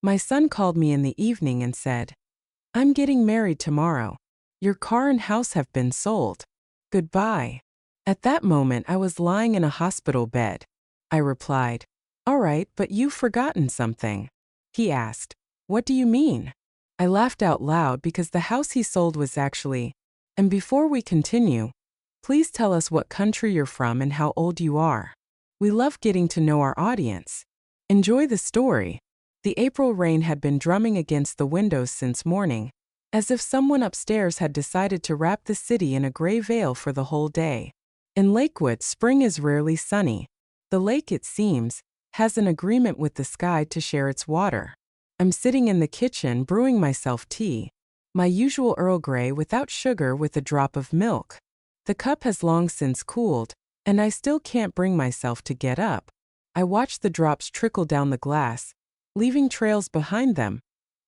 My son called me in the evening and said, "I'm getting married tomorrow. Your car and house have been sold. Goodbye." At that moment, I was lying in a hospital bed. I replied, "All right, but you've forgotten something." He asked, "What do you mean?" I laughed out loud because the house he sold was actually, and before we continue, please tell us what country you're from and how old you are. We love getting to know our audience. Enjoy the story. The April rain had been drumming against the windows since morning, as if someone upstairs had decided to wrap the city in a gray veil for the whole day. In Lakewood, spring is rarely sunny. The lake, it seems, has an agreement with the sky to share its water. I'm sitting in the kitchen brewing myself tea, my usual Earl Grey without sugar with a drop of milk. The cup has long since cooled, and I still can't bring myself to get up. I watch the drops trickle down the glass, leaving trails behind them,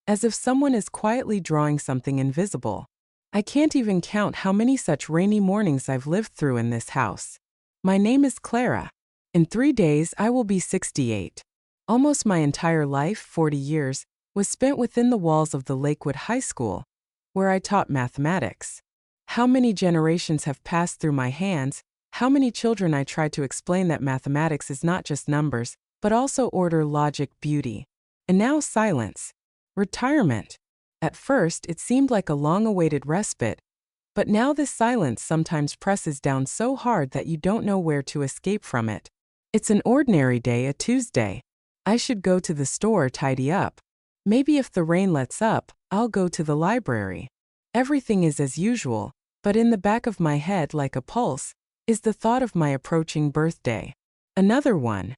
as if someone is quietly drawing something invisible. I can't even count how many such rainy mornings I've lived through in this house. My name is Clara. In 3 days, I will be 68. Almost my entire life, 40 years, was spent within the walls of the Lakewood High School, where I taught mathematics. How many generations have passed through my hands, how many children I tried to explain that mathematics is not just numbers, but also order, logic, beauty. And now silence. Retirement. At first, it seemed like a long-awaited respite, but now this silence sometimes presses down so hard that you don't know where to escape from it. It's an ordinary day, a Tuesday. I should go to the store, tidy up. Maybe if the rain lets up, I'll go to the library. Everything is as usual, but in the back of my head, like a pulse, is the thought of my approaching birthday. Another one,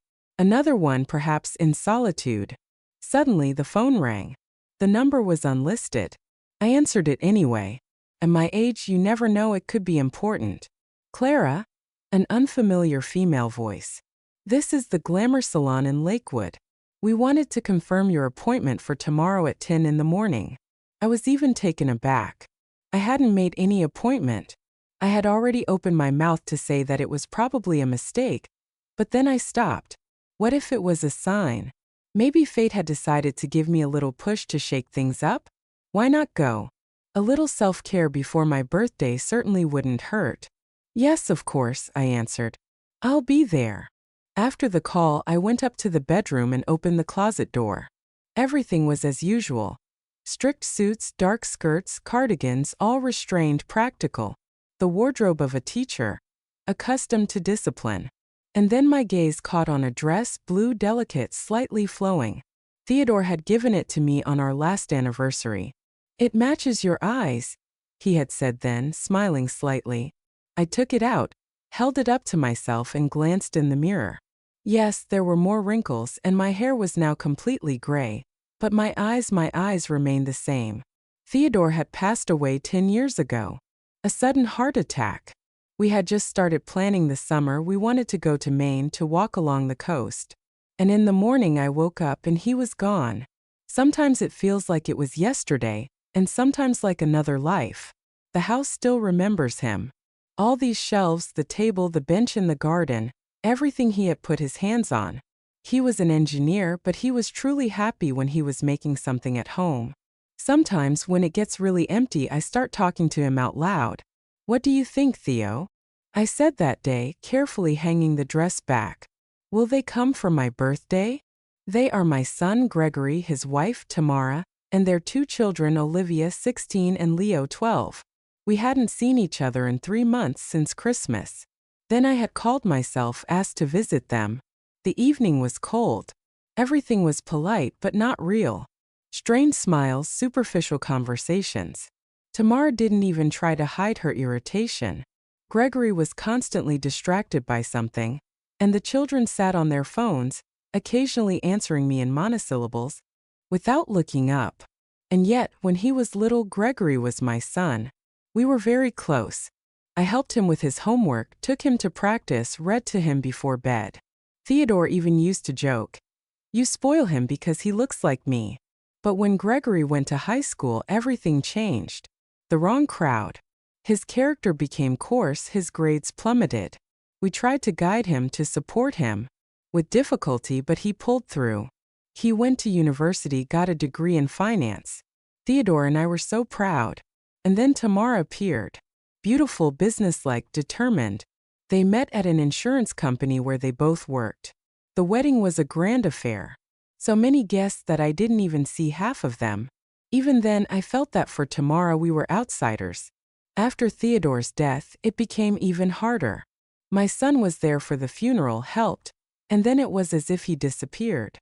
perhaps in solitude. Suddenly the phone rang. The number was unlisted. I answered it anyway. At my age, you never know, it could be important. "Clara?" An unfamiliar female voice. "This is the Glamour Salon in Lakewood. We wanted to confirm your appointment for tomorrow at 10 in the morning." I was even taken aback. I hadn't made any appointment. I had already opened my mouth to say that it was probably a mistake, but then I stopped. What if it was a sign? Maybe fate had decided to give me a little push to shake things up? Why not go? A little self-care before my birthday certainly wouldn't hurt. "Yes, of course," I answered. "I'll be there." After the call, I went up to the bedroom and opened the closet door. Everything was as usual. Strict suits, dark skirts, cardigans, all restrained, practical. The wardrobe of a teacher, accustomed to discipline. And then my gaze caught on a dress, blue, delicate, slightly flowing. Theodore had given it to me on our last anniversary. "It matches your eyes," he had said then, smiling slightly. I took it out, held it up to myself and glanced in the mirror. Yes, there were more wrinkles and my hair was now completely gray, but my eyes remained the same. Theodore had passed away 10 years ago. A sudden heart attack. We had just started planning the summer. We wanted to go to Maine to walk along the coast. And in the morning I woke up and he was gone. Sometimes it feels like it was yesterday, and sometimes like another life. The house still remembers him. All these shelves, the table, the bench in the garden, everything he had put his hands on. He was an engineer, but he was truly happy when he was making something at home. Sometimes when it gets really empty, I start talking to him out loud. "What do you think, Theo?" I said that day, carefully hanging the dress back. "Will they come for my birthday?" They are my son Gregory, his wife Tamara, and their 2 children, Olivia 16 and Leo 12. We hadn't seen each other in 3 months since Christmas. Then I had called myself, asked to visit them. The evening was cold. Everything was polite but not real. Strained smiles, superficial conversations. Tamara didn't even try to hide her irritation. Gregory was constantly distracted by something, and the children sat on their phones, occasionally answering me in monosyllables, without looking up. And yet, when he was little, Gregory was my son. We were very close. I helped him with his homework, took him to practice, read to him before bed. Theodore even used to joke, "You spoil him because he looks like me." But when Gregory went to high school, everything changed. The wrong crowd. His character became coarse, his grades plummeted. We tried to guide him, to support him. With difficulty, but he pulled through. He went to university, got a degree in finance. Theodore and I were so proud. And then Tamara appeared. Beautiful, businesslike, determined. They met at an insurance company where they both worked. The wedding was a grand affair. So many guests that I didn't even see half of them. Even then, I felt that for Tamara we were outsiders. After Theodore's death, it became even harder. My son was there for the funeral, helped, and then it was as if he disappeared.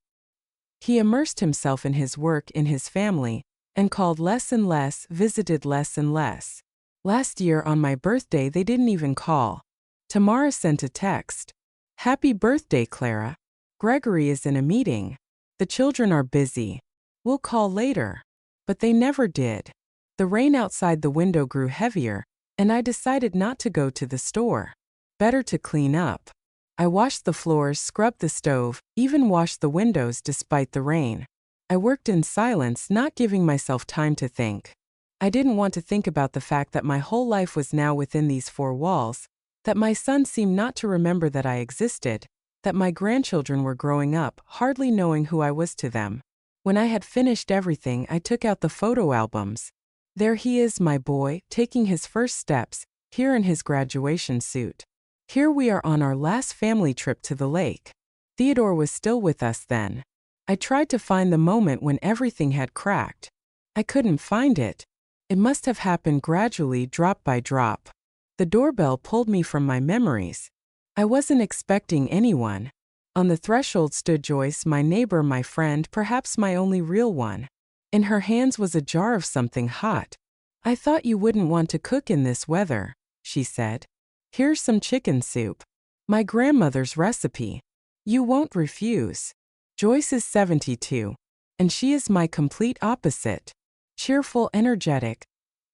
He immersed himself in his work, in his family, and called less and less, visited less and less. Last year on my birthday they didn't even call. Tamara sent a text. "Happy birthday, Clara. Gregory is in a meeting. The children are busy. We'll call later." But they never did. The rain outside the window grew heavier, and I decided not to go to the store. Better to clean up. I washed the floors, scrubbed the stove, even washed the windows despite the rain. I worked in silence, not giving myself time to think. I didn't want to think about the fact that my whole life was now within these four walls, that my son seemed not to remember that I existed, that my grandchildren were growing up, hardly knowing who I was to them. When I had finished everything, I took out the photo albums. There he is, my boy, taking his first steps, here in his graduation suit. Here we are on our last family trip to the lake. Theodore was still with us then. I tried to find the moment when everything had cracked. I couldn't find it. It must have happened gradually, drop by drop. The doorbell pulled me from my memories. I wasn't expecting anyone. On the threshold stood Joyce, my neighbor, my friend, perhaps my only real one. In her hands was a jar of something hot. "I thought you wouldn't want to cook in this weather," she said. "Here's some chicken soup. My grandmother's recipe. You won't refuse." Joyce is 72, and she is my complete opposite. Cheerful, energetic,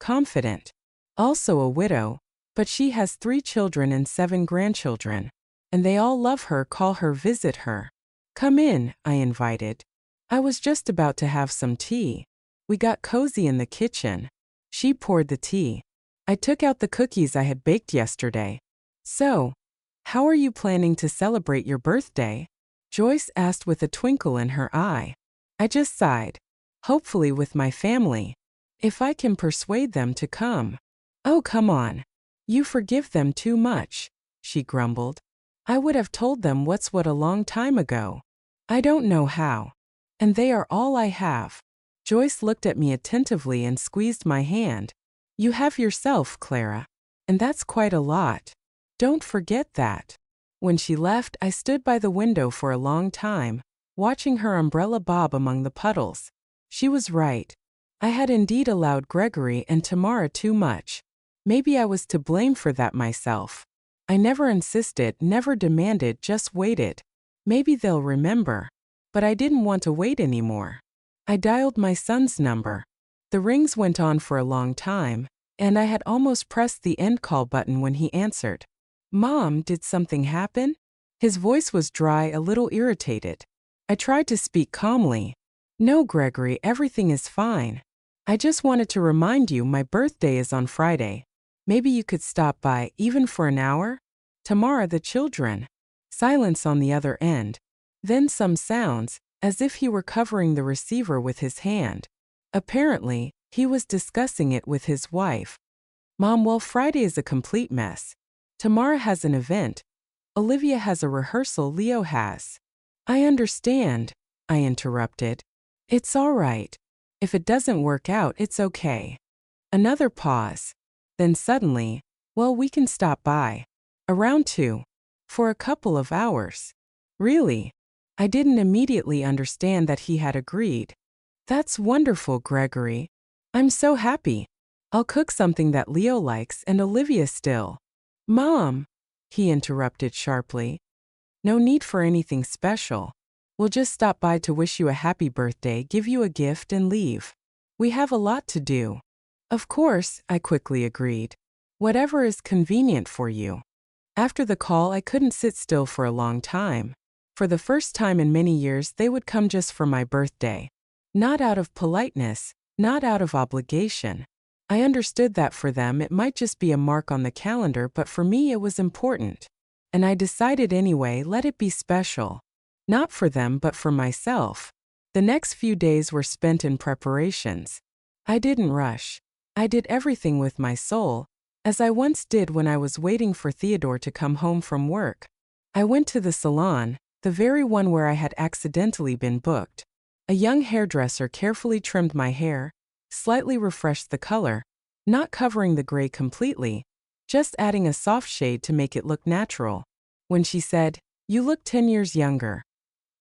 confident. Also a widow, but she has 3 children and 7 grandchildren. And they all love her, call her, visit her. "Come in," I invited. I was just about to have some tea. We got cozy in the kitchen. She poured the tea. I took out the cookies I had baked yesterday. "So, how are you planning to celebrate your birthday?" Joyce asked with a twinkle in her eye. I just sighed. "Hopefully with my family. If I can persuade them to come." "Oh, come on. You forgive them too much," she grumbled. "I would have told them what's what a long time ago. I don't know how. And they are all I have." Joyce looked at me attentively and squeezed my hand. "You have yourself, Clara. And that's quite a lot. Don't forget that." When she left, I stood by the window for a long time, watching her umbrella bob among the puddles. She was right. I had indeed allowed Gregory and Tamara too much. Maybe I was to blame for that myself. I never insisted, never demanded, just waited. Maybe they'll remember. But I didn't want to wait anymore. I dialed my son's number. The rings went on for a long time, and I had almost pressed the end call button when he answered. "Mom, did something happen?" His voice was dry, a little irritated. I tried to speak calmly. "No, Gregory, everything is fine. I just wanted to remind you my birthday is on Friday. Maybe you could stop by, even for an hour? Tamara, the children." Silence on the other end. Then some sounds, as if he were covering the receiver with his hand. Apparently, he was discussing it with his wife. "Mom, well, Friday is a complete mess. Tamara has an event. Olivia has a rehearsal, Leo has." "I understand," I interrupted. "It's all right. If it doesn't work out, it's okay." Another pause. Then suddenly, "Well, we can stop by. Around 2. For a couple of hours." "Really?" I didn't immediately understand that he had agreed. "That's wonderful, Gregory. I'm so happy. I'll cook something that Leo likes and Olivia still." "Mom," he interrupted sharply. "No need for anything special. We'll just stop by to wish you a happy birthday, give you a gift, and leave. We have a lot to do." "Of course," I quickly agreed. "Whatever is convenient for you." After the call, I couldn't sit still for a long time. For the first time in many years, they would come just for my birthday. Not out of politeness, not out of obligation. I understood that for them it might just be a mark on the calendar, but for me it was important. And I decided anyway, let it be special. Not for them, but for myself. The next few days were spent in preparations. I didn't rush. I did everything with my soul, as I once did when I was waiting for Theodore to come home from work. I went to the salon, the very one where I had accidentally been booked. A young hairdresser carefully trimmed my hair, slightly refreshed the color, not covering the gray completely, just adding a soft shade to make it look natural. When she said, "You look 10 years younger,"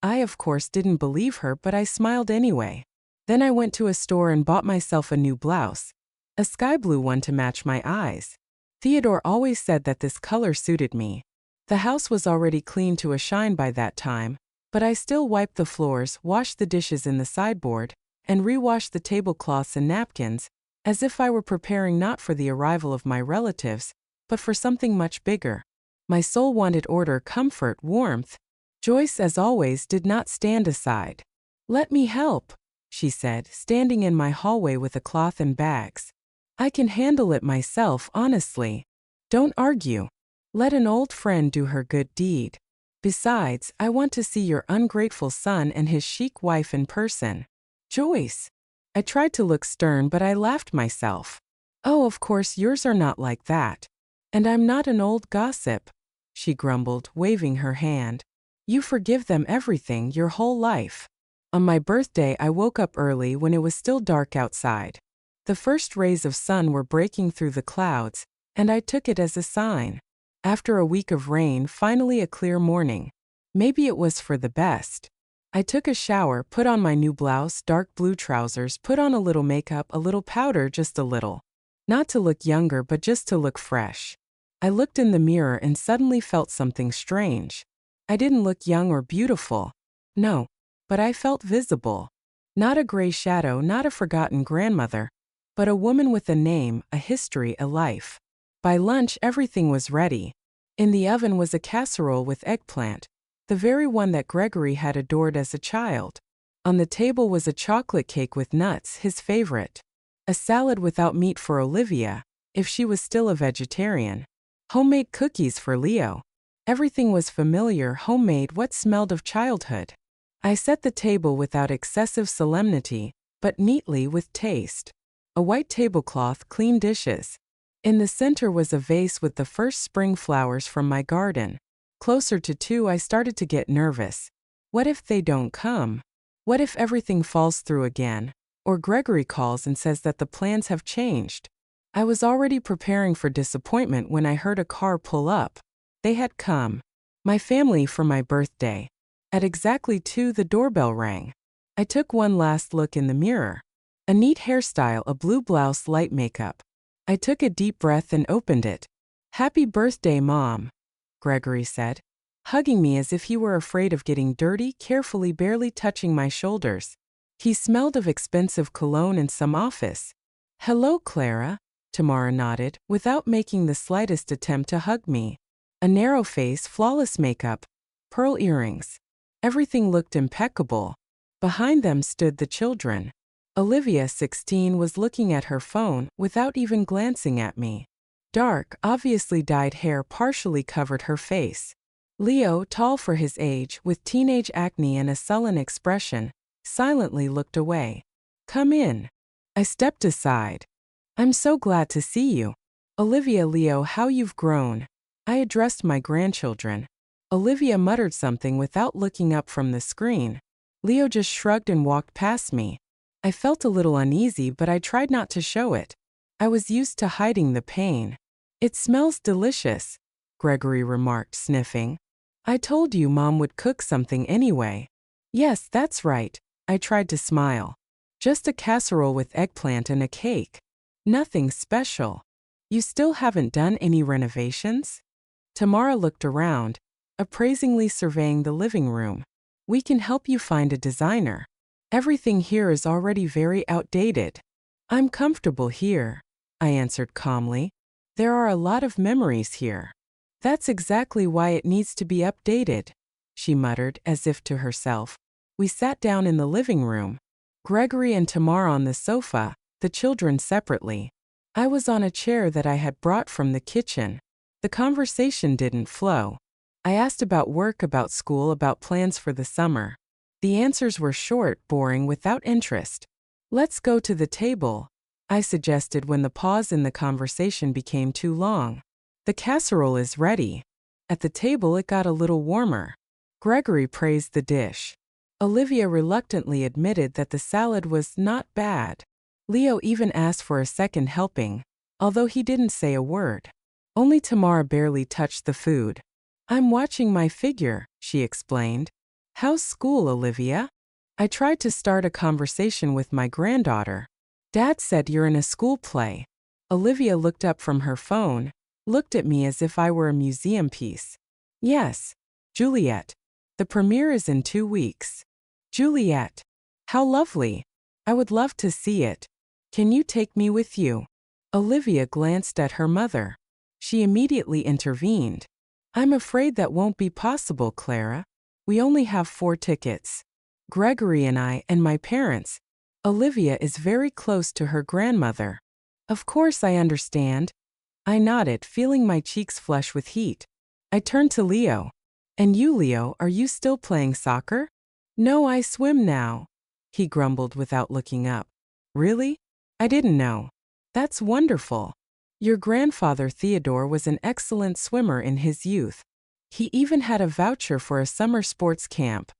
I of course didn't believe her, but I smiled anyway. Then I went to a store and bought myself a new blouse, a sky blue one to match my eyes. Theodore always said that this color suited me. The house was already clean to a shine by that time, but I still wiped the floors, washed the dishes in the sideboard, and re-washed the tablecloths and napkins, as if I were preparing not for the arrival of my relatives, but for something much bigger. My soul wanted order, comfort, warmth. Joyce, as always, did not stand aside. "Let me help," she said, standing in my hallway with a cloth and bags. "I can handle it myself, honestly. Don't argue. Let an old friend do her good deed. Besides, I want to see your ungrateful son and his chic wife in person." "Joyce." I tried to look stern, but I laughed myself. "Oh, of course yours are not like that. And I'm not an old gossip," she grumbled, waving her hand. "You forgive them everything your whole life." On my birthday, I woke up early when it was still dark outside. The first rays of sun were breaking through the clouds, and I took it as a sign. After a week of rain, finally a clear morning. Maybe it was for the best. I took a shower, put on my new blouse, dark blue trousers, put on a little makeup, a little powder, just a little. Not to look younger, but just to look fresh. I looked in the mirror and suddenly felt something strange. I didn't look young or beautiful. No. But I felt visible. Not a gray shadow, not a forgotten grandmother, but a woman with a name, a history, a life. By lunch, everything was ready. In the oven was a casserole with eggplant, the very one that Gregory had adored as a child. On the table was a chocolate cake with nuts, his favorite. A salad without meat for Olivia, if she was still a vegetarian. Homemade cookies for Leo. Everything was familiar, homemade, what smelled of childhood. I set the table without excessive solemnity, but neatly with taste. A white tablecloth, clean dishes. In the center was a vase with the first spring flowers from my garden. Closer to 2, I started to get nervous. What if they don't come? What if everything falls through again? Or Gregory calls and says that the plans have changed? I was already preparing for disappointment when I heard a car pull up. They had come. My family for my birthday. At exactly 2, the doorbell rang. I took one last look in the mirror. A neat hairstyle, a blue blouse, light makeup. I took a deep breath and opened it. "Happy birthday, Mom," Gregory said, hugging me as if he were afraid of getting dirty, carefully, barely touching my shoulders. He smelled of expensive cologne and some office. "Hello, Clara," Tamara nodded, without making the slightest attempt to hug me. A narrow face, flawless makeup, pearl earrings. Everything looked impeccable. Behind them stood the children. Olivia, 16, was looking at her phone without even glancing at me. Dark, obviously dyed hair partially covered her face. Leo, tall for his age, with teenage acne and a sullen expression, silently looked away. "Come in." I stepped aside. "I'm so glad to see you. Olivia, Leo, how you've grown." I addressed my grandchildren. Olivia muttered something without looking up from the screen. Leo just shrugged and walked past me. I felt a little uneasy, but I tried not to show it. I was used to hiding the pain. "It smells delicious," Gregory remarked, sniffing. "I told you Mom would cook something anyway." "Yes, that's right." I tried to smile. "Just a casserole with eggplant and a cake. Nothing special. You still haven't done any renovations?" Tamara looked around, appraisingly surveying the living room. "We can help you find a designer. Everything here is already very outdated." "I'm comfortable here," I answered calmly. "There are a lot of memories here." "That's exactly why it needs to be updated," she muttered, as if to herself. We sat down in the living room. Gregory and Tamara on the sofa, the children separately. I was on a chair that I had brought from the kitchen. The conversation didn't flow. I asked about work, about school, about plans for the summer. The answers were short, boring, without interest. Let's go to the table, I suggested when the pause in the conversation became too long. The casserole is ready. At the table it got a little warmer. Gregory praised the dish. Olivia reluctantly admitted that the salad was not bad. Leo even asked for a second helping, although he didn't say a word. Only Tamara barely touched the food. I'm watching my figure, she explained. How's school, Olivia? I tried to start a conversation with my granddaughter. Dad said you're in a school play. Olivia looked up from her phone, looked at me as if I were a museum piece. Yes, Juliet. The premiere is in 2 weeks. Juliet. How lovely. I would love to see it. Can you take me with you? Olivia glanced at her mother. She immediately intervened. I'm afraid that won't be possible, Clara. We only have 4 tickets. Gregory and I and my parents. Olivia is very close to her grandmother. Of course I understand. I nodded, feeling my cheeks flush with heat. I turned to Leo. And you, Leo, are you still playing soccer? No, I swim now, he grumbled without looking up. Really? I didn't know. That's wonderful. Your grandfather Theodore was an excellent swimmer in his youth. He even had a voucher for a summer sports camp,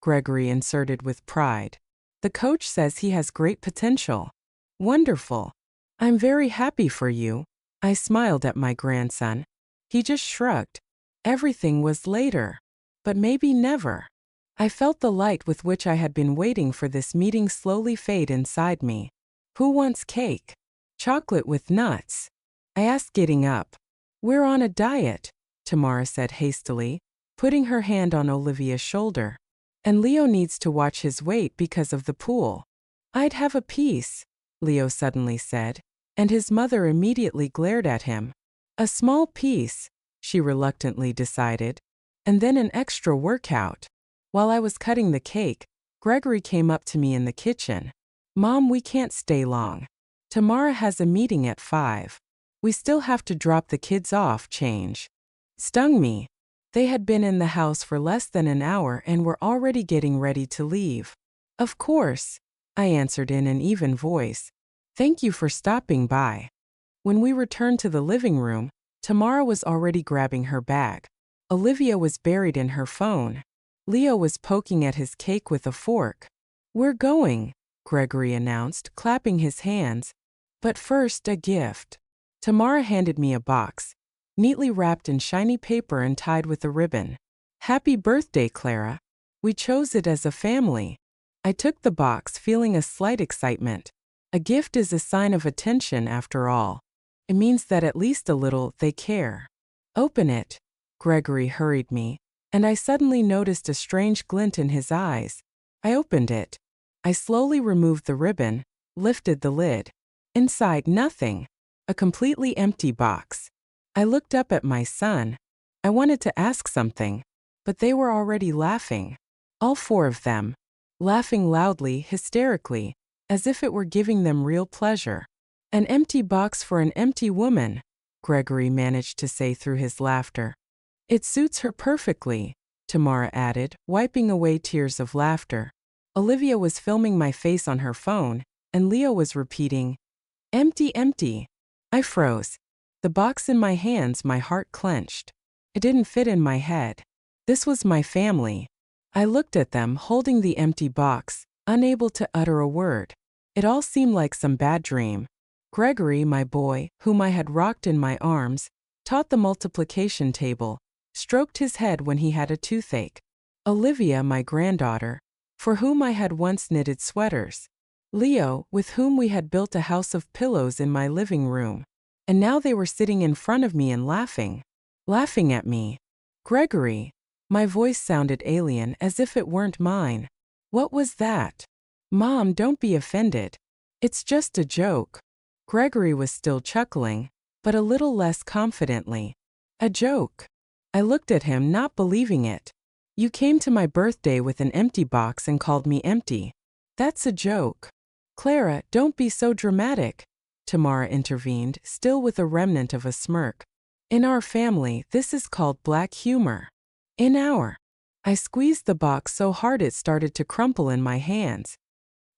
Gregory inserted with pride. The coach says he has great potential. Wonderful. I'm very happy for you. I smiled at my grandson. He just shrugged. Everything was later. But maybe never. I felt the light with which I had been waiting for this meeting slowly fade inside me. Who wants cake? Chocolate with nuts? I asked, getting up. We're on a diet, Tamara said hastily, putting her hand on Olivia's shoulder. And Leo needs to watch his weight because of the pool. I'd have a piece, Leo suddenly said, and his mother immediately glared at him. A small piece, she reluctantly decided, and then an extra workout. While I was cutting the cake, Gregory came up to me in the kitchen. Mom, we can't stay long. Tamara has a meeting at 5. We still have to drop the kids off, change. Stung me. They had been in the house for less than an hour and were already getting ready to leave. Of course, I answered in an even voice. Thank you for stopping by. When we returned to the living room, Tamara was already grabbing her bag. Olivia was buried in her phone. Leo was poking at his cake with a fork. We're going, Gregory announced, clapping his hands. But first, a gift. Tamara handed me a box, neatly wrapped in shiny paper and tied with a ribbon. Happy birthday, Clara. We chose it as a family. I took the box, feeling a slight excitement. A gift is a sign of attention, after all. It means that at least a little they care. Open it. Gregory hurried me, and I suddenly noticed a strange glint in his eyes. I opened it. I slowly removed the ribbon, lifted the lid. Inside, nothing. A completely empty box. I looked up at my son. I wanted to ask something, but they were already laughing. All 4 of them. Laughing loudly, hysterically, as if it were giving them real pleasure. An empty box for an empty woman, Gregory managed to say through his laughter. It suits her perfectly, Tamara added, wiping away tears of laughter. Olivia was filming my face on her phone, and Leo was repeating, empty, empty. I froze. The box in my hands, my heart clenched. It didn't fit in my head. This was my family. I looked at them holding the empty box, unable to utter a word. It all seemed like some bad dream. Gregory, my boy, whom I had rocked in my arms, taught the multiplication table, stroked his head when he had a toothache. Olivia, my granddaughter, for whom I had once knitted sweaters. Leo, with whom we had built a house of pillows in my living room. And now they were sitting in front of me and laughing. Laughing at me. Gregory. My voice sounded alien, as if it weren't mine. What was that? Mom, don't be offended. It's just a joke. Gregory was still chuckling, but a little less confidently. A joke. I looked at him, not believing it. You came to my birthday with an empty box and called me empty. That's a joke. Clara, don't be so dramatic, Tamara intervened, still with a remnant of a smirk. In our family, this is called black humor. In our. I squeezed the box so hard it started to crumple in my hands.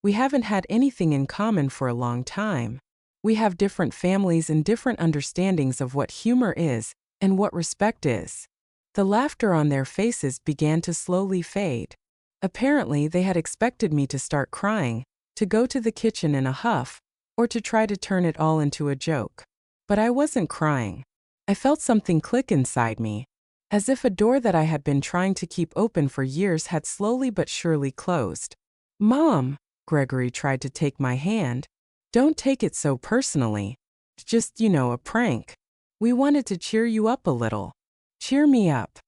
We haven't had anything in common for a long time. We have different families and different understandings of what humor is and what respect is. The laughter on their faces began to slowly fade. Apparently, they had expected me to start crying, to go to the kitchen in a huff, or to try to turn it all into a joke. But I wasn't crying. I felt something click inside me, as if a door that I had been trying to keep open for years had slowly but surely closed. "Mom," Gregory tried to take my hand. "Don't take it so personally. It's just, a prank. We wanted to cheer you up a little." "Cheer me up."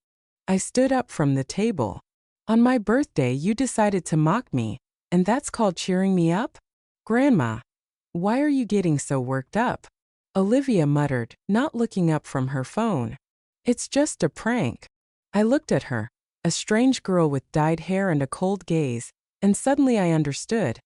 I stood up from the table. "On my birthday, you decided to mock me, and that's called cheering me up? Grandma, why are you getting so worked up?" Olivia muttered, not looking up from her phone. "It's just a prank." I looked at her, a strange girl with dyed hair and a cold gaze, and suddenly I understood.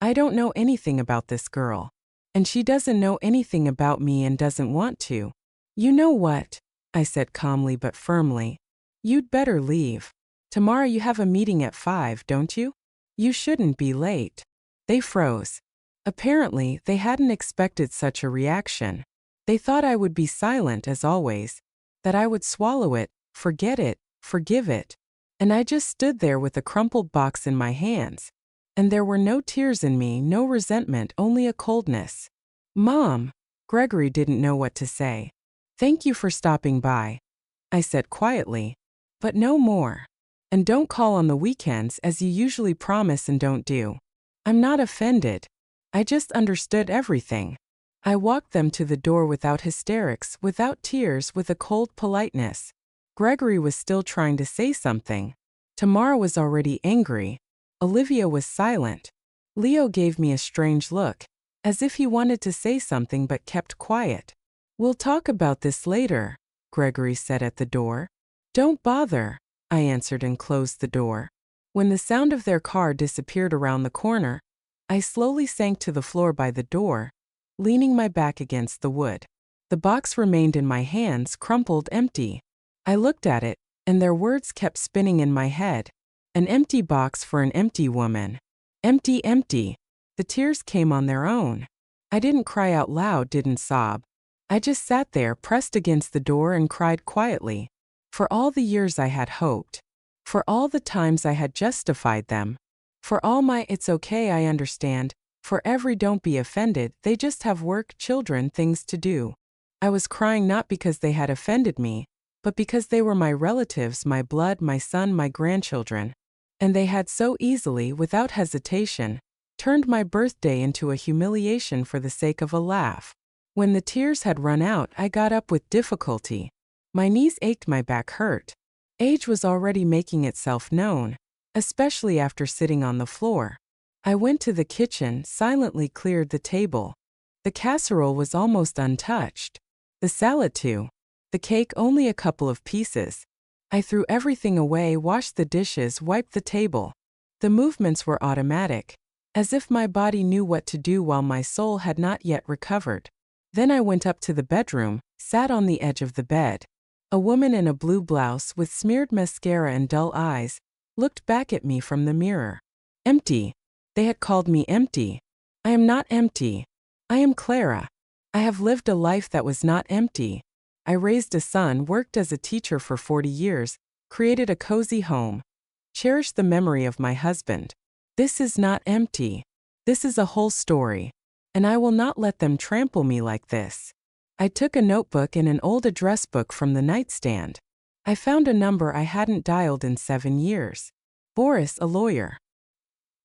I don't know anything about this girl. And she doesn't know anything about me and doesn't want to. "You know what?" I said calmly but firmly. "You'd better leave. Tomorrow you have a meeting at 5, don't you? You shouldn't be late." They froze. Apparently, they hadn't expected such a reaction. They thought I would be silent as always, that I would swallow it, forget it, forgive it. And I just stood there with a crumpled box in my hands. And there were no tears in me, no resentment, only a coldness. "Mom," Gregory didn't know what to say. "Thank you for stopping by," I said quietly. "But no more. And don't call on the weekends as you usually promise and don't do." I'm not offended. I just understood everything. I walked them to the door without hysterics, without tears, with a cold politeness. Gregory was still trying to say something. Tamara was already angry. Olivia was silent. Leo gave me a strange look, as if he wanted to say something but kept quiet. "We'll talk about this later," Gregory said at the door. "Don't bother," I answered and closed the door. When the sound of their car disappeared around the corner, I slowly sank to the floor by the door, leaning my back against the wood. The box remained in my hands, crumpled, empty. I looked at it, and their words kept spinning in my head. An empty box for an empty woman. Empty, empty. The tears came on their own. I didn't cry out loud, didn't sob. I just sat there, pressed against the door, and cried quietly. For all the years I had hoped. For all the times I had justified them. For all my "it's okay, I understand." For every "don't be offended, they just have work, children, things to do." I was crying not because they had offended me, but because they were my relatives, my blood, my son, my grandchildren. And they had so easily, without hesitation, turned my birthday into a humiliation for the sake of a laugh. When the tears had run out, I got up with difficulty. My knees ached, my back hurt. Age was already making itself known, especially after sitting on the floor. I went to the kitchen, silently cleared the table. The casserole was almost untouched. The salad too. The cake only a couple of pieces. I threw everything away, washed the dishes, wiped the table. The movements were automatic, as if my body knew what to do while my soul had not yet recovered. Then I went up to the bedroom, sat on the edge of the bed. A woman in a blue blouse with smeared mascara and dull eyes looked back at me from the mirror. Empty. They had called me empty. I am not empty. I am Clara. I have lived a life that was not empty. I raised a son, worked as a teacher for 40 years, created a cozy home, cherished the memory of my husband. This is not empty. This is a whole story. And I will not let them trample me like this. I took a notebook and an old address book from the nightstand. I found a number I hadn't dialed in 7 years. Boris, a lawyer.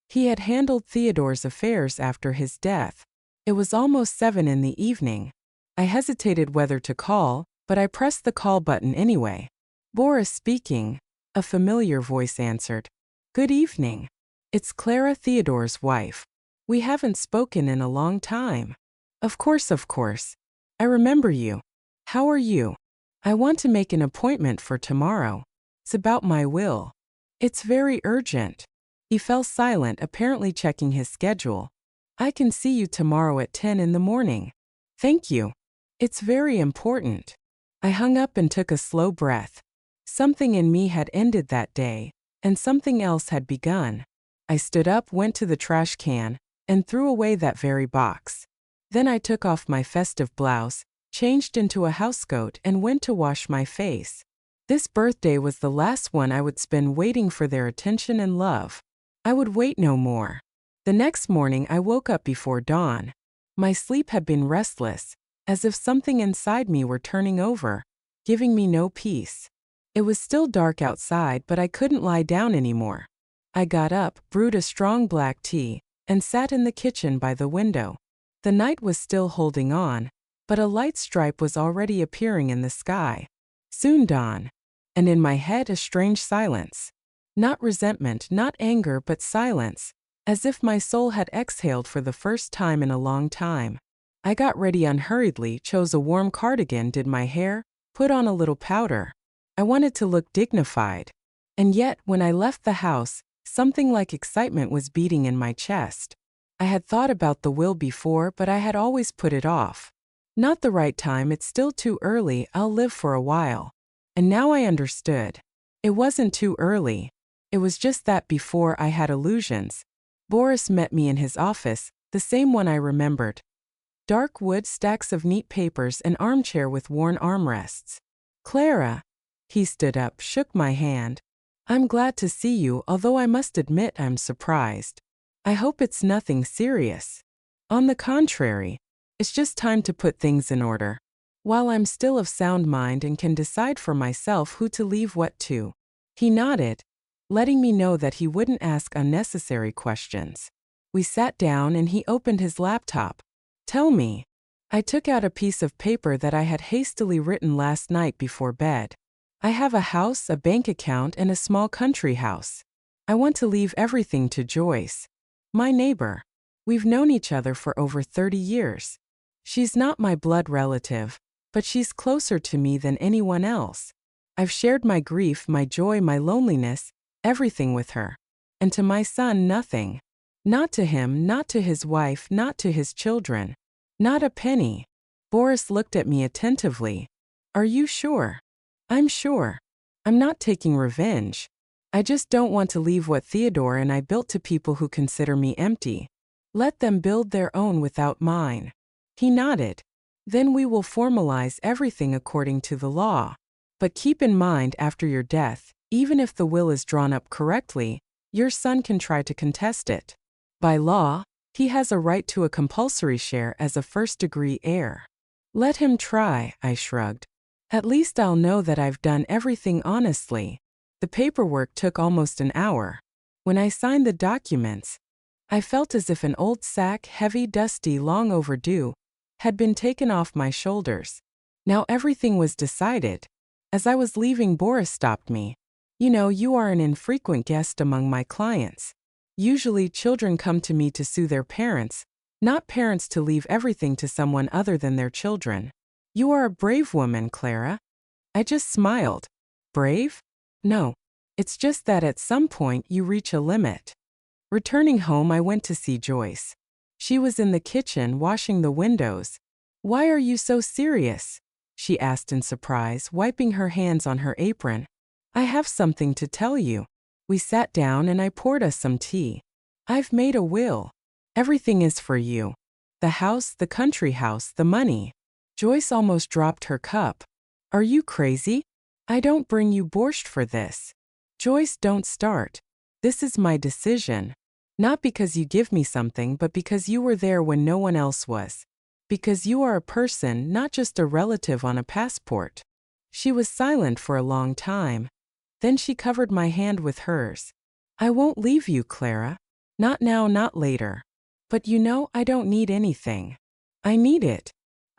He had handled Theodore's affairs after his death. It was almost 7 in the evening. I hesitated whether to call, but I pressed the call button anyway. "Boris speaking," a familiar voice answered. "Good evening. It's Clara, Theodore's wife. We haven't spoken in a long time." Of course. I remember you. How are you?" "I want to make an appointment for tomorrow. It's about my will." "It's very urgent." He fell silent, apparently checking his schedule. "I can see you tomorrow at 10 in the morning." "Thank you. It's very important." I hung up and took a slow breath. Something in me had ended that day, and something else had begun. I stood up, went to the trash can, and threw away that very box. Then I took off my festive blouse, changed into a housecoat, and went to wash my face. This birthday was the last one I would spend waiting for their attention and love. I would wait no more. The next morning I woke up before dawn. My sleep had been restless, as if something inside me were turning over, giving me no peace. It was still dark outside, but I couldn't lie down anymore. I got up, brewed a strong black tea, and sat in the kitchen by the window. The night was still holding on, but a light stripe was already appearing in the sky. Soon dawn. And in my head a strange silence. Not resentment, not anger, but silence, as if my soul had exhaled for the first time in a long time. I got ready unhurriedly, chose a warm cardigan, did my hair, put on a little powder. I wanted to look dignified. And yet, when I left the house, something like excitement was beating in my chest. I had thought about the will before, but I had always put it off. Not the right time, it's still too early, I'll live for a while. And now I understood. It wasn't too early. It was just that before I had illusions. Boris met me in his office, the same one I remembered. Dark wood, stacks of neat papers, an armchair with worn armrests. Clara. He stood up, shook my hand. I'm glad to see you, although I must admit I'm surprised. I hope it's nothing serious. On the contrary, it's just time to put things in order. While I'm still of sound mind and can decide for myself who to leave what to. He nodded, letting me know that he wouldn't ask unnecessary questions. We sat down and he opened his laptop. Tell me. I took out a piece of paper that I had hastily written last night before bed. I have a house, a bank account, and a small country house. I want to leave everything to Joyce. My neighbor. We've known each other for over 30 years. She's not my blood relative, but she's closer to me than anyone else. I've shared my grief, my joy, my loneliness, everything with her. And to my son, nothing. Not to him, not to his wife, not to his children. Not a penny. Boris looked at me attentively. Are you sure? I'm sure. I'm not taking revenge. I just don't want to leave what Theodore and I built to people who consider me empty. Let them build their own without mine. He nodded. Then we will formalize everything according to the law. But keep in mind, after your death, even if the will is drawn up correctly, your son can try to contest it. By law, he has a right to a compulsory share as a first-degree heir. Let him try, I shrugged. At least I'll know that I've done everything honestly. The paperwork took almost an hour. When I signed the documents, I felt as if an old sack, heavy, dusty, long overdue, had been taken off my shoulders. Now everything was decided. As I was leaving, Boris stopped me. You know, you are an infrequent guest among my clients. Usually children come to me to sue their parents, not parents to leave everything to someone other than their children. You are a brave woman, Clara. I just smiled. Brave? No. It's just that at some point you reach a limit. Returning home, I went to see Joyce. She was in the kitchen washing the windows. Why are you so serious? She asked in surprise, wiping her hands on her apron. I have something to tell you. We sat down and I poured us some tea. I've made a will. Everything is for you. The house, the country house, the money. Joyce almost dropped her cup. Are you crazy? I don't bring you borscht for this. Joyce, don't start. This is my decision. Not because you give me something, but because you were there when no one else was. Because you are a person, not just a relative on a passport. She was silent for a long time. Then she covered my hand with hers. I won't leave you, Clara. Not now, not later. But you know, I don't need anything. I need it.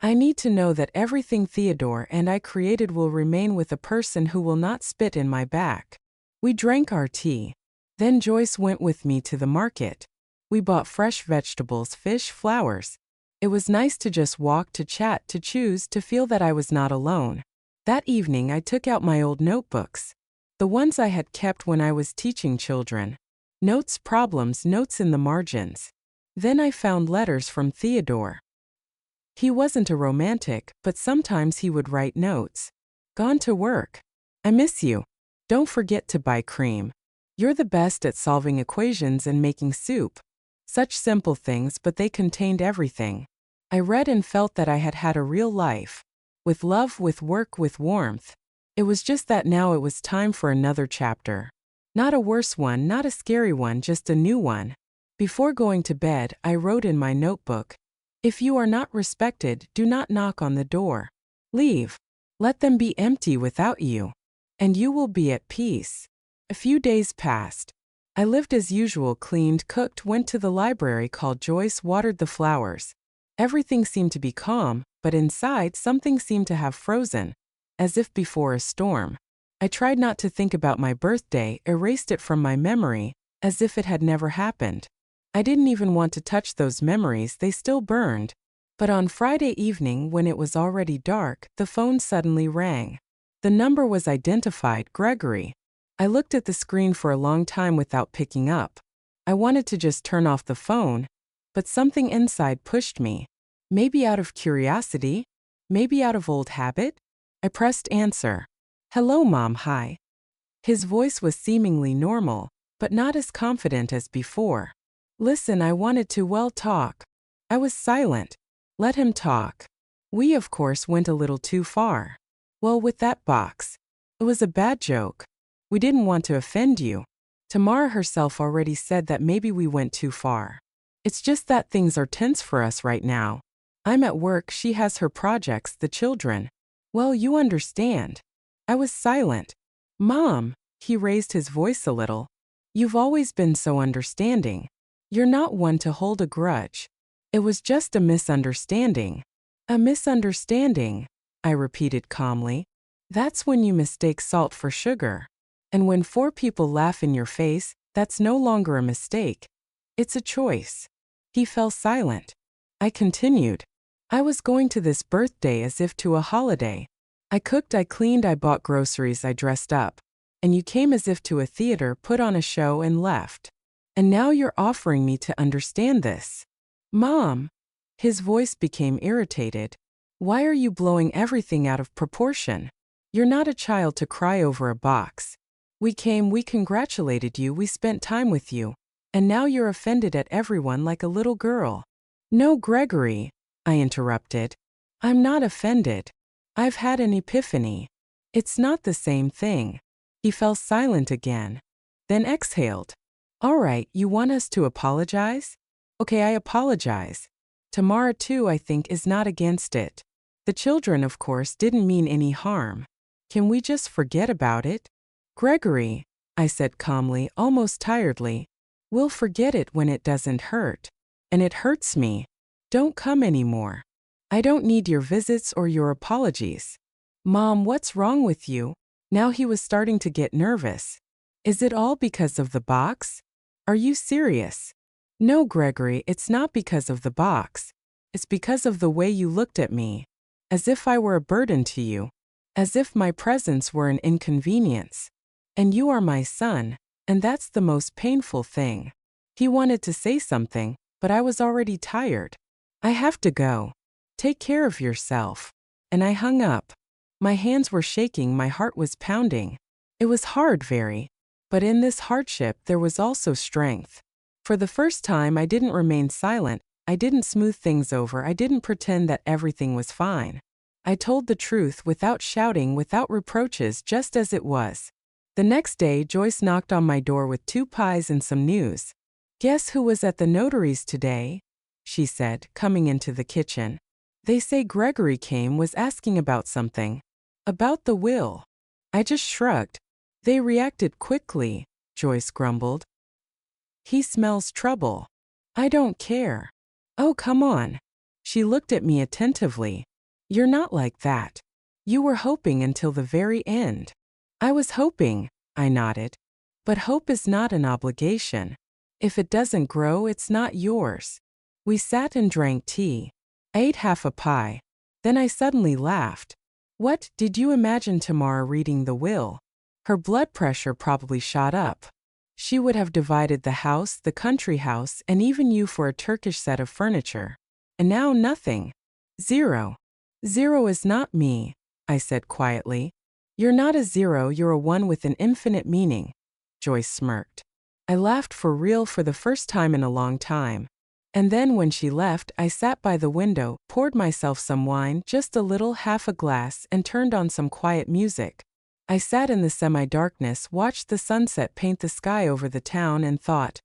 I need to know that everything Theodore and I created will remain with a person who will not spit in my back. We drank our tea. Then Joyce went with me to the market. We bought fresh vegetables, fish, flowers. It was nice to just walk, to chat, to choose, to feel that I was not alone. That evening I took out my old notebooks. The ones I had kept when I was teaching children. Notes, problems, notes in the margins. Then I found letters from Theodore. He wasn't a romantic, but sometimes he would write notes. Gone to work. I miss you. Don't forget to buy cream. You're the best at solving equations and making soup. Such simple things, but they contained everything. I read and felt that I had had a real life. With love, with work, with warmth. It was just that now it was time for another chapter. Not a worse one, not a scary one, just a new one. Before going to bed, I wrote in my notebook, "If you are not respected, do not knock on the door. Leave. Let them be empty without you. And you will be at peace." A few days passed. I lived as usual, cleaned, cooked, went to the library, called Joyce, watered the flowers. Everything seemed to be calm, but inside something seemed to have frozen, as if before a storm. I tried not to think about my birthday, erased it from my memory, as if it had never happened. I didn't even want to touch those memories, they still burned. But on Friday evening, when it was already dark, the phone suddenly rang. The number was identified, Gregory. I looked at the screen for a long time without picking up. I wanted to just turn off the phone, but something inside pushed me. Maybe out of curiosity, maybe out of old habit. I pressed answer. "Hello, Mom, hi." His voice was seemingly normal, but not as confident as before. "Listen, I wanted to, talk." I was silent. Let him talk. We, of course, went a little too far. Well, with that box. It was a bad joke. We didn't want to offend you. Tamara herself already said that maybe we went too far. It's just that things are tense for us right now. I'm at work, she has her projects, the children. Well, you understand. I was silent. "Mom," he raised his voice a little. "You've always been so understanding. You're not one to hold a grudge. It was just a misunderstanding." "A misunderstanding," I repeated calmly. "That's when you mistake salt for sugar. And when 4 people laugh in your face, that's no longer a mistake. It's a choice." He fell silent. I continued. "I was going to this birthday as if to a holiday. I cooked, I cleaned, I bought groceries, I dressed up. And you came as if to a theater, put on a show, and left. And now you're offering me to understand this. Mom." His voice became irritated. "Why are you blowing everything out of proportion? You're not a child to cry over a box. We came, we congratulated you, we spent time with you. And now you're offended at everyone like a little girl." "No, Gregory," I interrupted. "I'm not offended. I've had an epiphany. It's not the same thing." He fell silent again, then exhaled. "All right, you want us to apologize? Okay, I apologize. Tamara too, I think, is not against it. The children, of course, didn't mean any harm. Can we just forget about it?" "Gregory," I said calmly, almost tiredly, "we'll forget it when it doesn't hurt. And it hurts me. Don't come anymore. I don't need your visits or your apologies." "Mom, what's wrong with you?" Now he was starting to get nervous. "Is it all because of the box? Are you serious?" "No, Gregory, it's not because of the box. It's because of the way you looked at me. As if I were a burden to you. As if my presence were an inconvenience. And you are my son, and that's the most painful thing." He wanted to say something, but I was already tired. "I have to go. Take care of yourself." And I hung up. My hands were shaking, my heart was pounding. It was hard, very. But in this hardship there was also strength. For the first time I didn't remain silent, I didn't smooth things over, I didn't pretend that everything was fine. I told the truth without shouting, without reproaches, just as it was. The next day Joyce knocked on my door with 2 pies and some news. "Guess who was at the notary's today?" she said, coming into the kitchen. "They say Gregory came, was asking about something. About the will." I just shrugged. "They reacted quickly," Joyce grumbled. "He smells trouble." "I don't care." "Oh, come on." She looked at me attentively. "You're not like that. You were hoping until the very end." "I was hoping," I nodded. "But hope is not an obligation. If it doesn't grow, it's not yours." We sat and drank tea. I ate half a pie. Then I suddenly laughed. "What, did you imagine Tamara reading the will?" Her blood pressure probably shot up. She would have divided the house, the country house, and even you for a Turkish set of furniture. And now nothing. Zero. Zero is not me," I said quietly. You're not a zero, you're a one with an infinite meaning. Joyce smirked. I laughed for real for the first time in a long time. And then when she left, I sat by the window, poured myself some wine, just a little, half a glass, and turned on some quiet music. I sat in the semi-darkness, watched the sunset paint the sky over the town, and thought,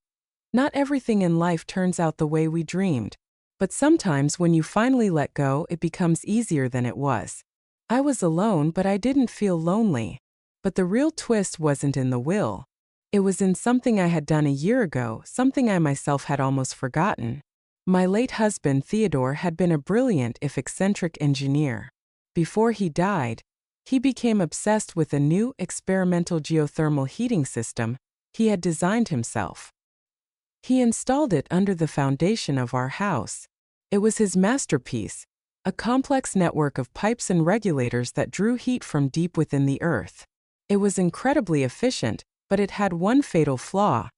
not everything in life turns out the way we dreamed. But sometimes when you finally let go, it becomes easier than it was. I was alone, but I didn't feel lonely. But the real twist wasn't in the will. It was in something I had done a year ago, something I myself had almost forgotten. My late husband, Theodore, had been a brilliant, if eccentric, engineer. Before he died, he became obsessed with a new, experimental geothermal heating system he had designed himself. He installed it under the foundation of our house. It was his masterpiece, a complex network of pipes and regulators that drew heat from deep within the earth. It was incredibly efficient, but it had one fatal flaw.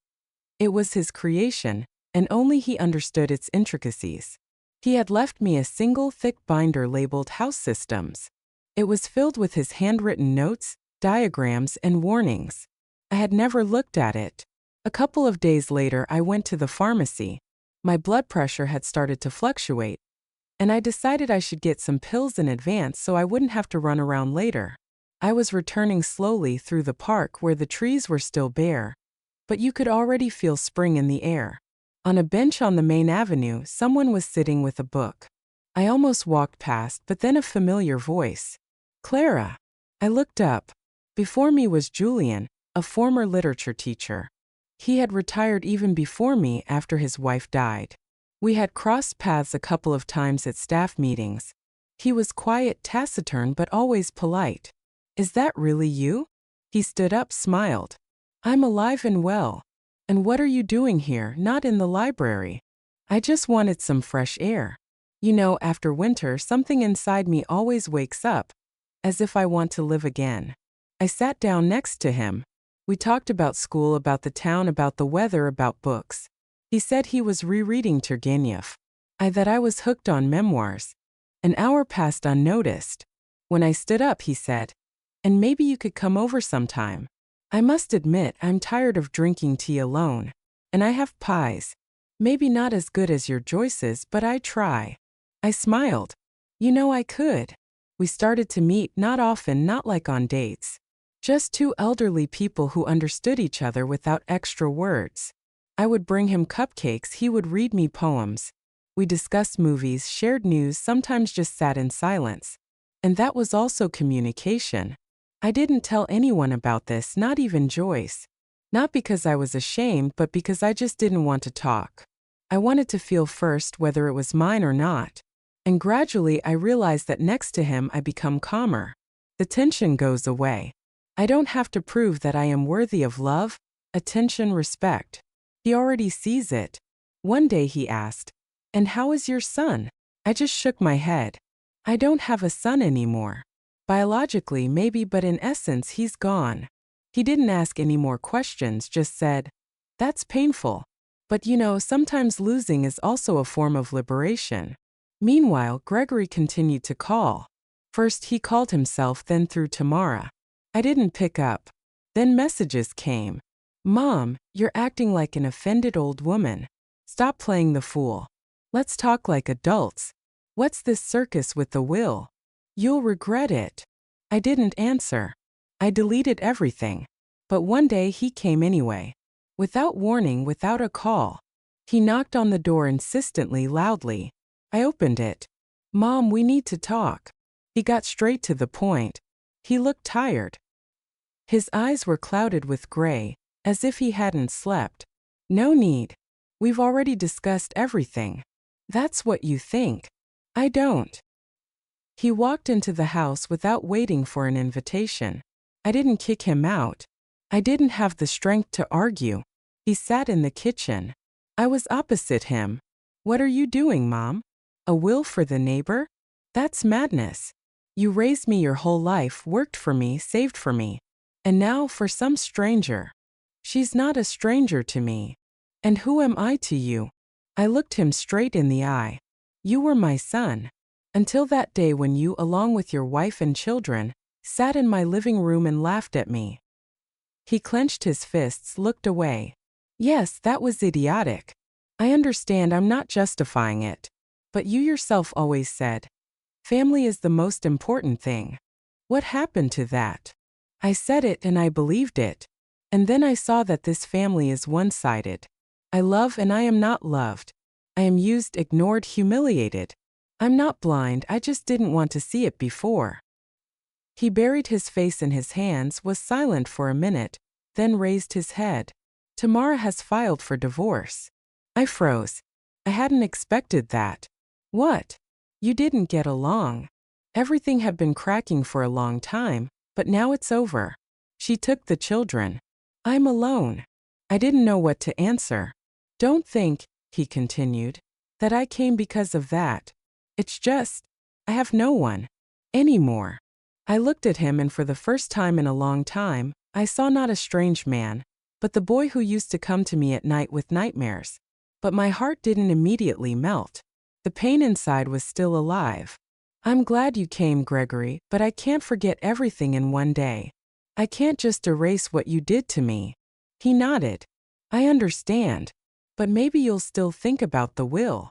It was his creation, and only he understood its intricacies. He had left me a single thick binder labeled House Systems. It was filled with his handwritten notes, diagrams, and warnings. I had never looked at it. A couple of days later, I went to the pharmacy. My blood pressure had started to fluctuate, and I decided I should get some pills in advance so I wouldn't have to run around later. I was returning slowly through the park where the trees were still bare, but you could already feel spring in the air. On a bench on the main avenue, someone was sitting with a book. I almost walked past, but then a familiar voice. Clara. I looked up. Before me was Julian, a former literature teacher. He had retired even before me after his wife died. We had crossed paths a couple of times at staff meetings. He was quiet, taciturn, but always polite. Is that really you? He stood up, smiled. I'm alive and well. And what are you doing here, not in the library? I just wanted some fresh air. You know, after winter, something inside me always wakes up, as if I want to live again. I sat down next to him. We talked about school, about the town, about the weather, about books. He said he was rereading Turgenev. That I was hooked on memoirs. An hour passed unnoticed. When I stood up, he said, and maybe you could come over sometime. I must admit, I'm tired of drinking tea alone. And I have pies. Maybe not as good as your Joyce's, but I try. I smiled. You know I could. We started to meet, not often, not like on dates. Just two elderly people who understood each other without extra words. I would bring him cupcakes, he would read me poems. We discussed movies, shared news, sometimes just sat in silence. And that was also communication. I didn't tell anyone about this, not even Joyce. Not because I was ashamed, but because I just didn't want to talk. I wanted to feel first whether it was mine or not. And gradually I realized that next to him I become calmer. The tension goes away. I don't have to prove that I am worthy of love, attention, respect. He already sees it. One day he asked, and how is your son? I just shook my head. I don't have a son anymore. Biologically, maybe, but in essence, he's gone. He didn't ask any more questions, just said, that's painful. But you know, sometimes losing is also a form of liberation. Meanwhile, Gregory continued to call. First he called himself, then through Tamara. I didn't pick up. Then messages came. Mom, you're acting like an offended old woman. Stop playing the fool. Let's talk like adults. What's this circus with the will? You'll regret it. I didn't answer. I deleted everything. But one day he came anyway. Without warning, without a call. He knocked on the door insistently, loudly. I opened it. Mom, we need to talk. He got straight to the point. He looked tired. His eyes were clouded with gray, as if he hadn't slept. No need. We've already discussed everything. That's what you think. I don't. He walked into the house without waiting for an invitation. I didn't kick him out. I didn't have the strength to argue. He sat in the kitchen. I was opposite him. What are you doing, Mom? A will for the neighbor? That's madness. You raised me your whole life, worked for me, saved for me. And now for some stranger. She's not a stranger to me. And who am I to you? I looked him straight in the eye. You were my son. Until that day when you, along with your wife and children, sat in my living room and laughed at me. He clenched his fists, looked away. Yes, that was idiotic. I understand, I'm not justifying it. But you yourself always said, family is the most important thing. What happened to that? I said it and I believed it. And then I saw that this family is one-sided. I love and I am not loved. I am used, ignored, humiliated. I'm not blind, I just didn't want to see it before. He buried his face in his hands, was silent for a minute, then raised his head. Tamara has filed for divorce. I froze. I hadn't expected that. What? You didn't get along. Everything had been cracking for a long time, but now it's over. She took the children. I'm alone. I didn't know what to answer. Don't think, he continued, that I came because of that. It's just, I have no one. Anymore. I looked at him and for the first time in a long time, I saw not a strange man, but the boy who used to come to me at night with nightmares. But my heart didn't immediately melt. The pain inside was still alive. I'm glad you came, Gregory, but I can't forget everything in one day. I can't just erase what you did to me. He nodded. I understand. But maybe you'll still think about the will.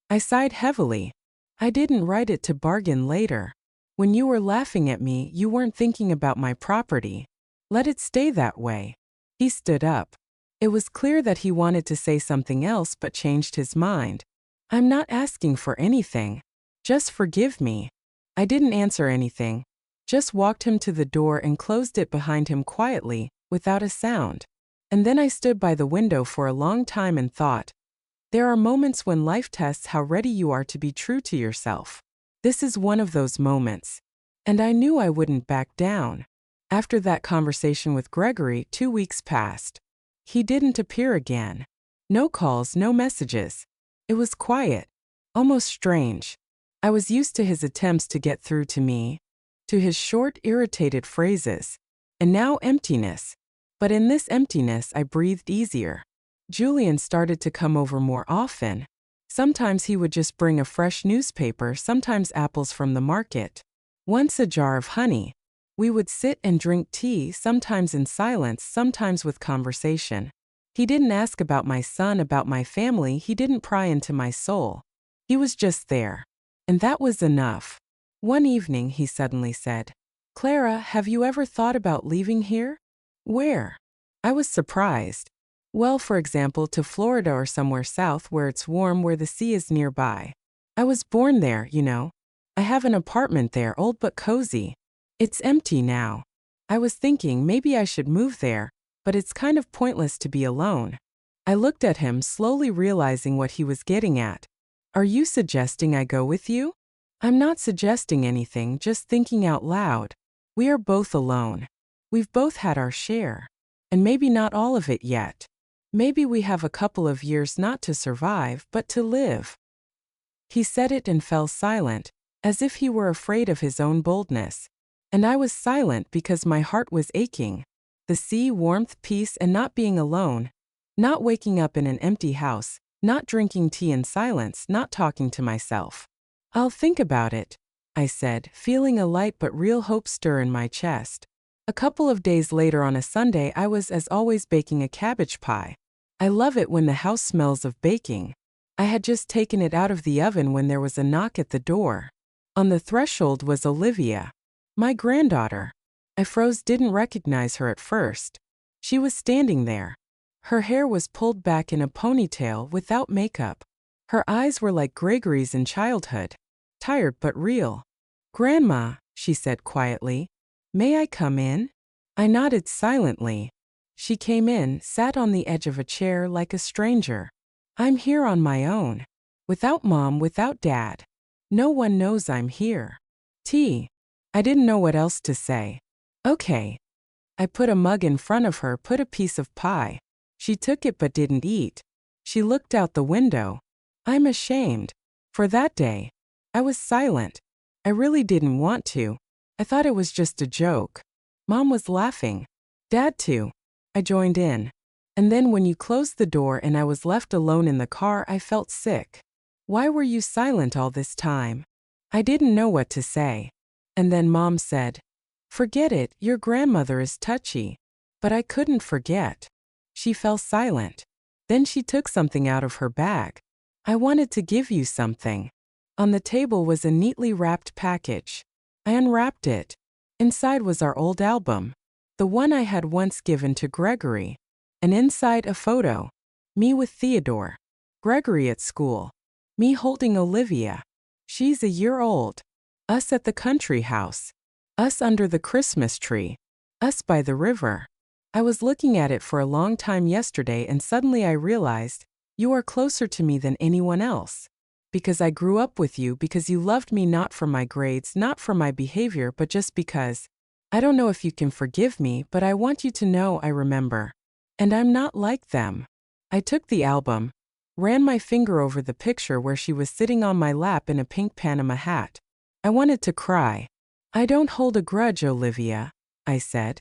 I sighed heavily. I didn't write it to bargain later. When you were laughing at me, you weren't thinking about my property. Let it stay that way. He stood up. It was clear that he wanted to say something else but changed his mind. I'm not asking for anything. Just forgive me. I didn't answer anything. Just walked him to the door and closed it behind him quietly, without a sound. And then I stood by the window for a long time and thought, there are moments when life tests how ready you are to be true to yourself. This is one of those moments. And I knew I wouldn't back down. After that conversation with Gregory, 2 weeks passed. He didn't appear again. No calls, no messages. It was quiet, almost strange. I was used to his attempts to get through to me, to his short, irritated phrases, and now emptiness. But in this emptiness, I breathed easier. Julian started to come over more often. Sometimes he would just bring a fresh newspaper, sometimes apples from the market. Once a jar of honey. We would sit and drink tea, sometimes in silence, sometimes with conversation. He didn't ask about my son, about my family, he didn't pry into my soul. He was just there. And that was enough. One evening, he suddenly said, Clara, have you ever thought about leaving here? Where? I was surprised. Well, for example, to Florida or somewhere south where it's warm, where the sea is nearby. I was born there, you know. I have an apartment there, old but cozy. It's empty now. I was thinking maybe I should move there, but it's kind of pointless to be alone. I looked at him, slowly realizing what he was getting at. Are you suggesting I go with you? I'm not suggesting anything, just thinking out loud. We are both alone. We've both had our share. And maybe not all of it yet. Maybe we have a couple of years not to survive, but to live. He said it and fell silent, as if he were afraid of his own boldness. And I was silent because my heart was aching. The sea, warmth, peace, and not being alone. Not waking up in an empty house, not drinking tea in silence, not talking to myself. I'll think about it, I said, feeling a light but real hope stir in my chest. A couple of days later on a Sunday, I was as always baking a cabbage pie. I love it when the house smells of baking. I had just taken it out of the oven when there was a knock at the door. On the threshold was Olivia. My granddaughter. I froze, didn't recognize her at first. She was standing there. Her hair was pulled back in a ponytail without makeup. Her eyes were like Gregory's in childhood. Tired but real. Grandma, she said quietly. May I come in? I nodded silently. She came in, sat on the edge of a chair like a stranger. I'm here on my own. Without Mom, without Dad. No one knows I'm here. Tea. I didn't know what else to say. Okay. I put a mug in front of her, put a piece of pie. She took it but didn't eat. She looked out the window. I'm ashamed. For that day, I was silent. I really didn't want to. I thought it was just a joke. Mom was laughing. Dad too. I joined in. And then when you closed the door and I was left alone in the car, I felt sick. Why were you silent all this time? I didn't know what to say. And then Mom said, Forget it, your grandmother is touchy. But I couldn't forget. She fell silent. Then she took something out of her bag. I wanted to give you something. On the table was a neatly wrapped package. I unwrapped it. Inside was our old album, the one I had once given to Gregory. And inside a photo. Me with Theodore. Gregory at school. Me holding Olivia. She's a year old. Us at the country house. Us under the Christmas tree. Us by the river. I was looking at it for a long time yesterday and suddenly I realized, you are closer to me than anyone else. Because I grew up with you, because you loved me not for my grades, not for my behavior, but just because. I don't know if you can forgive me, but I want you to know I remember. And I'm not like them. I took the album, ran my finger over the picture where she was sitting on my lap in a pink Panama hat. I wanted to cry. I don't hold a grudge, Olivia, I said.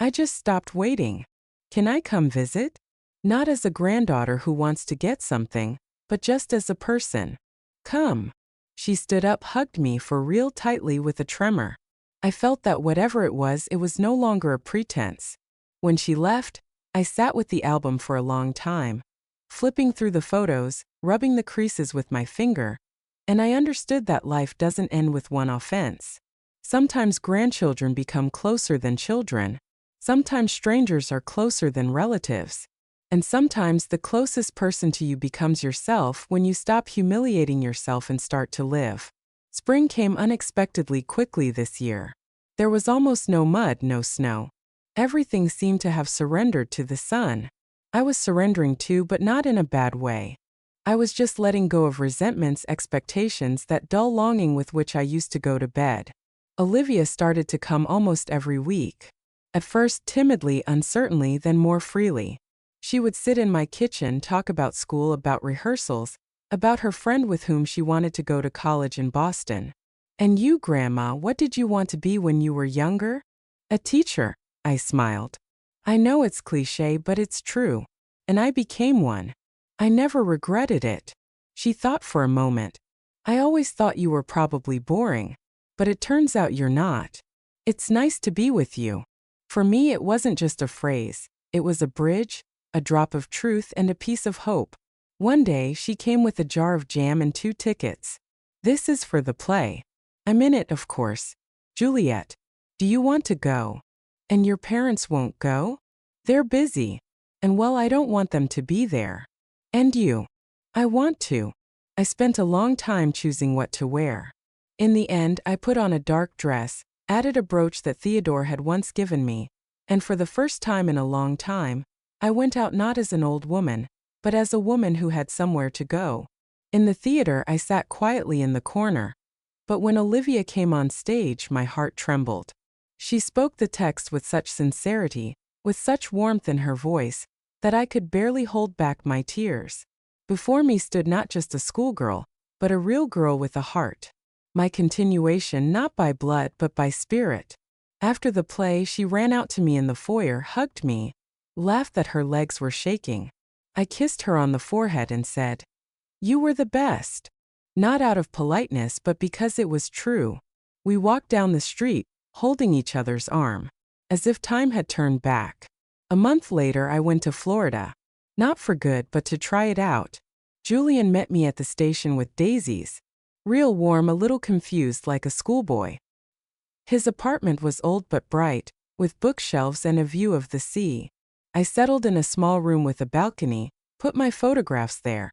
I just stopped waiting. Can I come visit? Not as a granddaughter who wants to get something, but just as a person. Come. She stood up, hugged me for real tightly with a tremor. I felt that whatever it was no longer a pretense. When she left, I sat with the album for a long time, flipping through the photos, rubbing the creases with my finger, and I understood that life doesn't end with one offense. Sometimes grandchildren become closer than children. Sometimes strangers are closer than relatives. And sometimes the closest person to you becomes yourself when you stop humiliating yourself and start to live. Spring came unexpectedly quickly this year. There was almost no mud, no snow. Everything seemed to have surrendered to the sun. I was surrendering too, but not in a bad way. I was just letting go of resentments, expectations, that dull longing with which I used to go to bed. Olivia started to come almost every week. At first timidly, uncertainly, then more freely. She would sit in my kitchen, talk about school, about rehearsals, about her friend with whom she wanted to go to college in Boston. And you, Grandma, what did you want to be when you were younger? A teacher, I smiled. I know it's cliché, but it's true. And I became one. I never regretted it. She thought for a moment. I always thought you were probably boring. But it turns out you're not. It's nice to be with you. For me, it wasn't just a phrase. It was a bridge, a drop of truth, and a piece of hope. One day, she came with a jar of jam and 2 tickets. This is for the play. I'm in it, of course. Juliet, do you want to go? And your parents won't go? They're busy. And well, I don't want them to be there. And you? I want to. I spent a long time choosing what to wear. In the end, I put on a dark dress, added a brooch that Theodore had once given me, and for the first time in a long time, I went out not as an old woman, but as a woman who had somewhere to go. In the theater, I sat quietly in the corner. But when Olivia came on stage, my heart trembled. She spoke the text with such sincerity, with such warmth in her voice, that I could barely hold back my tears. Before me stood not just a schoolgirl, but a real girl with a heart. My continuation not by blood but by spirit. After the play, she ran out to me in the foyer, hugged me, laughed that her legs were shaking. I kissed her on the forehead and said, "You were the best." Not out of politeness but because it was true. We walked down the street, holding each other's arm, as if time had turned back. A month later, I went to Florida. Not for good, but to try it out. Julian met me at the station with daisies. Real warm, a little confused like a schoolboy. His apartment was old but bright, with bookshelves and a view of the sea. I settled in a small room with a balcony, put my photographs there,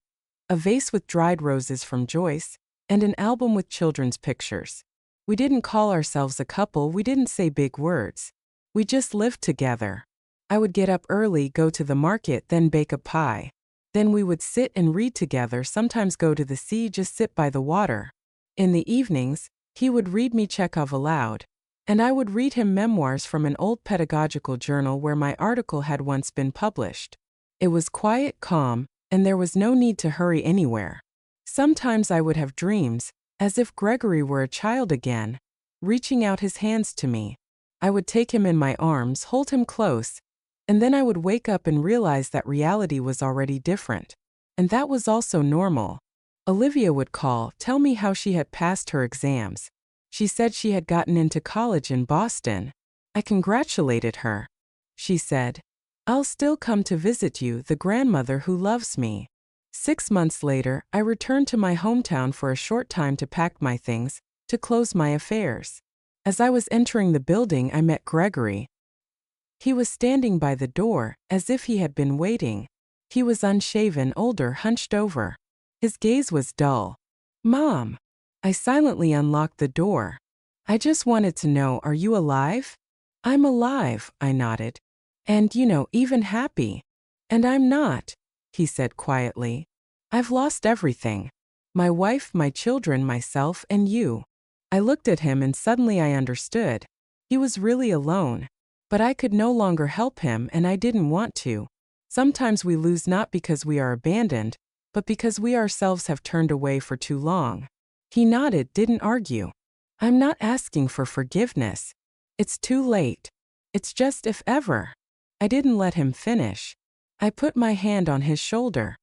a vase with dried roses from Joyce, and an album with children's pictures. We didn't call ourselves a couple, we didn't say big words. We just lived together. I would get up early, go to the market, then bake a pie. Then we would sit and read together, sometimes go to the sea, just sit by the water. In the evenings, he would read me Chekhov aloud, and I would read him memoirs from an old pedagogical journal where my article had once been published. It was quiet, calm, and there was no need to hurry anywhere. Sometimes I would have dreams, as if Gregory were a child again, reaching out his hands to me. I would take him in my arms, hold him close, and then I would wake up and realize that reality was already different. And that was also normal. Olivia would call, tell me how she had passed her exams. She said she had gotten into college in Boston. I congratulated her. She said, "I'll still come to visit you, the grandmother who loves me." 6 months later, I returned to my hometown for a short time to pack my things, to close my affairs. As I was entering the building, I met Gregory. He was standing by the door, as if he had been waiting. He was unshaven, older, hunched over. His gaze was dull. "Mom." I silently unlocked the door. "I just wanted to know, are you alive?" "I'm alive," I nodded. "And, even happy." "And I'm not," he said quietly. "I've lost everything. My wife, my children, myself, and you." I looked at him and suddenly I understood. He was really alone. But I could no longer help him, and I didn't want to. Sometimes we lose not because we are abandoned, but because we ourselves have turned away for too long. He nodded, didn't argue. "I'm not asking for forgiveness. It's too late. It's just if ever." I didn't let him finish. I put my hand on his shoulder.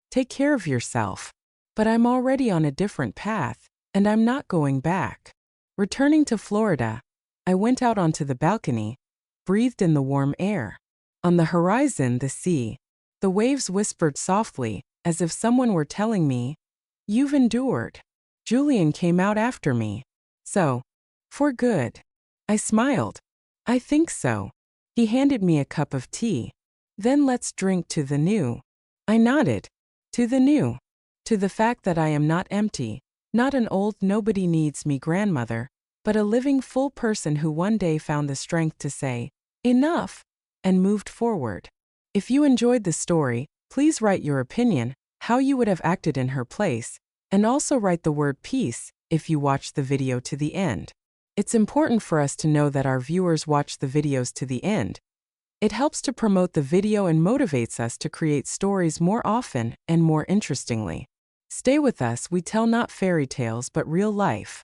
"Take care of yourself. But I'm already on a different path, and I'm not going back." Returning to Florida, I went out onto the balcony, breathed in the warm air. On the horizon, the sea. The waves whispered softly, as if someone were telling me, "You've endured." Julian came out after me. "So, for good?" I smiled. "I think so." He handed me a cup of tea. "Then let's drink to the new." I nodded. To the new. To the fact that I am not empty, not an old nobody needs me grandmother, but a living full person who one day found the strength to say, "Enough," and moved forward. If you enjoyed the story, please write your opinion, how you would have acted in her place, and also write the word peace if you watched the video to the end. It's important for us to know that our viewers watch the videos to the end. It helps to promote the video and motivates us to create stories more often and more interestingly. Stay with us, we tell not fairy tales but real life.